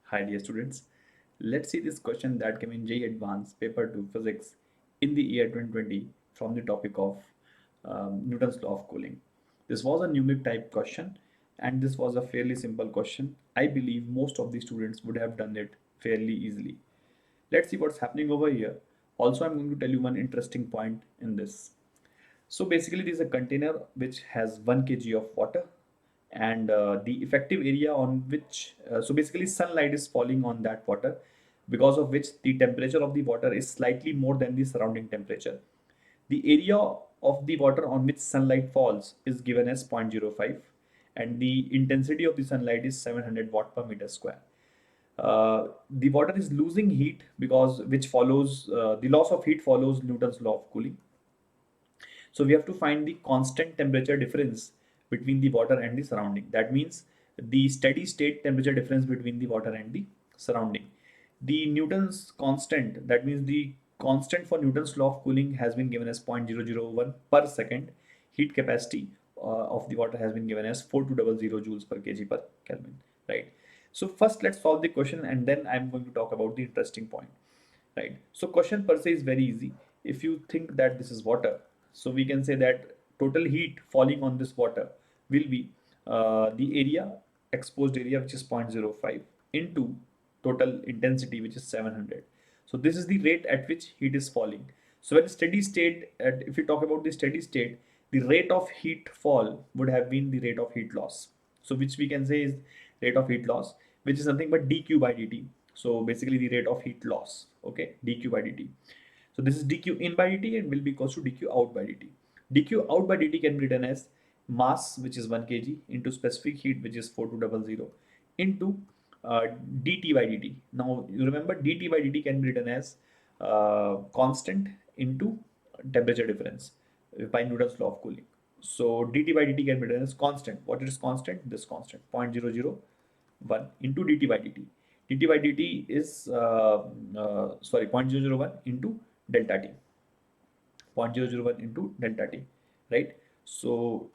Hi dear students, let's see this question that came in JEE Advanced Paper 2 Physics in the year 2020 from the topic of Newton's law of cooling. This was a numeric type question and this was a fairly simple question. I believe most of the students would have done it fairly easily. Let's see what's happening over here. Also, I'm going to tell you one interesting point in this. So basically, this is a container which has 1 kg of water and the effective area on which, so basically sunlight is falling on that water, because of which the temperature of the water is slightly more than the surrounding temperature. The area of the water on which sunlight falls is given as 0.05 and the intensity of the sunlight is 700 watt per meter square. The water is losing heat because which follows the loss of heat follows Newton's law of cooling. So we have to find the constant temperature difference between the water and the surrounding. That means the steady state temperature difference between the water and the surrounding. The Newton's constant, that means the constant for Newton's law of cooling has been given as 0.001 per second. Heat capacity of the water has been given as 4200 joules per kg per Kelvin, right? So first let's solve the question and then I'm going to talk about the interesting point, right? So question per se is very easy. If you think that this is water, so we can say that total heat falling on this water will be the area, exposed area, which is 0.05 into total intensity, which is 700. So this is the rate at which heat is falling. So at steady state, if we talk about the steady state, the rate of heat fall would have been the rate of heat loss. So which we can say is rate of heat loss, which is nothing but dq by dt. So basically the rate of heat loss, okay, dq by dt. So this is dq in by dt and will be equals to dq out by dt. dq out by dt can be written as mass, which is 1 kg, into specific heat, which is 4200, into dt by dt. Now you remember dt by dt can be written as constant into temperature difference by Newton's law of cooling. So dt by dt can be written as constant. What is constant? This constant 0.001 into dt by dt. dt by dt is sorry 0.001 into delta t. 0.001 into delta t, right? So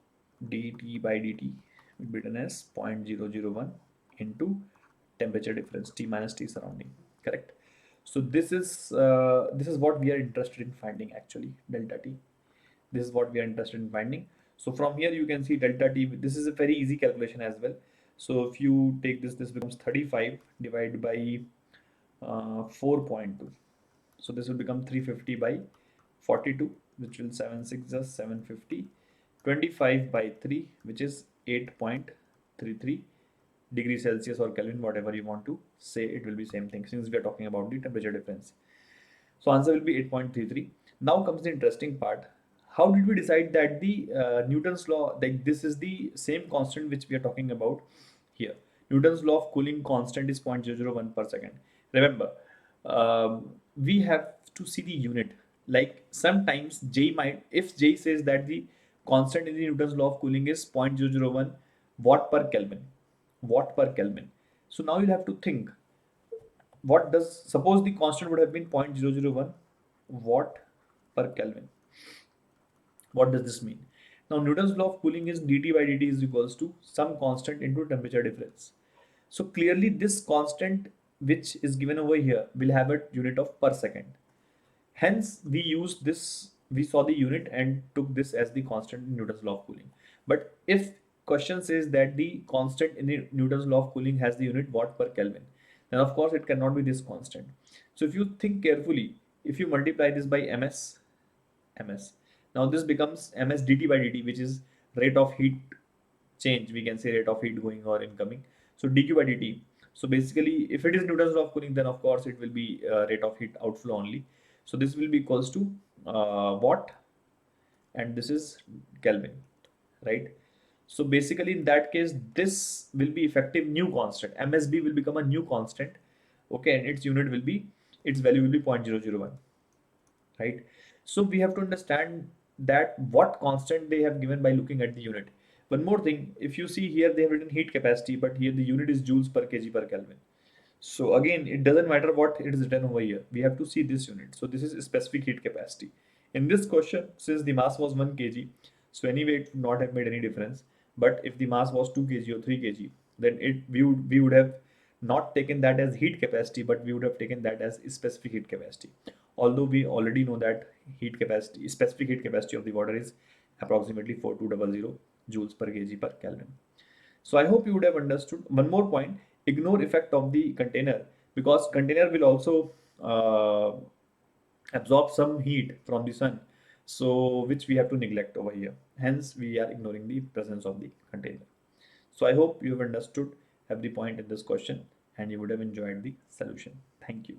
dt by dt will be written as 0.001 into temperature difference T minus T surrounding, correct? So this is what we are interested in finding, actually, delta T. This is what we are interested in finding. So from here you can see delta T. This is a very easy calculation as well. So if you take this becomes 35 divided by 4.2. So this will become 350 by 42, which will 76 just 750. 25 by 3, which is 8.33 degrees Celsius or Kelvin, whatever you want to say, it will be same thing since we are talking about the temperature difference. So answer will be 8.33. Now comes the interesting part. How did we decide that the Newton's law, like this is the same constant which we are talking about here? Newton's law of cooling constant is 0.001 per second. Remember, we have to see the unit. Like sometimes J might, if J says that the constant in the Newton's law of cooling is 0.001 watt per Kelvin, watt per Kelvin. So now you'll have to think, what does, suppose the constant would have been 0.001 watt per Kelvin. What does this mean? Now Newton's law of cooling is dt by dt is equals to some constant into temperature difference. So clearly this constant which is given over here will have a unit of per second. Hence we used this, we saw the unit and took this as the constant in Newton's law of cooling. But if question says that the constant in the Newton's law of cooling has the unit watt per Kelvin, then of course it cannot be this constant. So if you think carefully, if you multiply this by ms, now this becomes ms dt by dt, which is rate of heat change, we can say rate of heat going or incoming. So dq by dt. So basically if it is Newton's law of cooling, then of course it will be rate of heat outflow only. So this will be equals to watt and this is Kelvin, right? So basically in that case this will be effective new constant, msb will become a new constant, okay, and its unit will be, its value will be 0.001, right? So we have to understand that what constant they have given by looking at the unit. One more thing, if you see here they have written heat capacity, but here the unit is joules per kg per Kelvin. So again, it doesn't matter what it is written over here. We have to see this unit. So this is specific heat capacity. In this question, since the mass was 1 kg, so anyway it would not have made any difference. But if the mass was 2 kg or 3 kg, then we would have not taken that as heat capacity, but we would have taken that as specific heat capacity. Although we already know that heat capacity, specific heat capacity of the water is approximately 4200 joules per kg per Kelvin. So I hope you would have understood. One more point, ignore effect of the container, because container will also absorb some heat from the sun, so which we have to neglect over here. Hence, we are ignoring the presence of the container. So I hope you have understood every point in this question and you would have enjoyed the solution. Thank you.